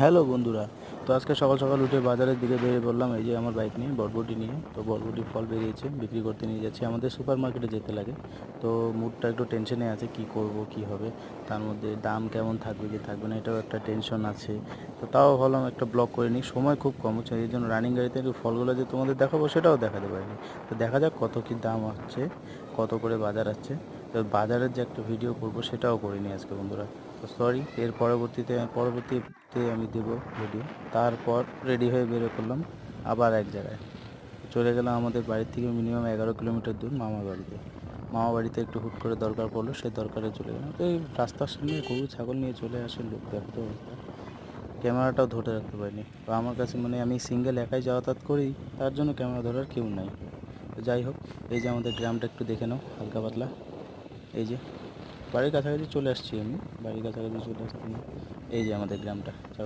Hello বন্ধুরা, তো আজকে সকাল সকাল উঠে বাজারের দিকে বেরিয়ে পড়লাম। এই যে আমার বাইক নিয়ে, বরবটি নিয়ে। তো বরবটি ফল বেরিয়েছে, বিক্রি করতে নিয়ে যাচ্ছি। আমাদের সুপার মার্কেটে যেতে লাগে। তো মুডটা একটু টেনশনে আছে, কি করব কি হবে, তার মধ্যে দাম কেমন থাকবে কি থাকবে না, এটাও একটা টেনশন আছে। তো তাও ভাবলাম একটা ব্লগ করে নিই, সময় খুব কম হচ্ছে, এই জন্য রানিং গাড়িতে একটু ফলগুলো যে তোমাদের দেখাবো সেটাও দেখাতে পারিনি। তো দেখা যাক কত কী দাম হচ্ছে, কত করে বাজার আছে। তো বাজারের যে একটা ভিডিও করব সেটাও করিনি আজকে বন্ধুরা। তো সরি, এর পরবর্তীতে আমি দেবো ভিডিও। তারপর রেডি হয়ে বেরিয়ে পড়লাম আবার এক জায়গায়। চলে গেলাম আমাদের বাড়ির থেকে মিনিমাম 11 কিলোমিটার দূর মামার বাড়িতে। মামা বাড়িতে একটু হুট করে দরকার পড়লো, সেই দরকারে চলে গেলাম। তো এই রাস্তার সামনে গরু ছাগল নিয়ে চলে আসে লোক, দেখো তো অবস্থা। ক্যামেরাটাও ধরে রাখতে পারিনি। তো আমার কাছে আমি সিঙ্গেল একাই যাতায়াত করি, তার জন্য ক্যামেরা ধরার কেউ নাই। তো যাই হোক, এই যে আমাদের গ্রামটা একটু দেখে নাও হালকা পাতলা। এই যে বাড়ির কাছাকাছি চলে আসছি, আমি বাড়ির কাছাকাছি চলে আসছি। এই যে আমাদের গ্রামটা চারিদিকে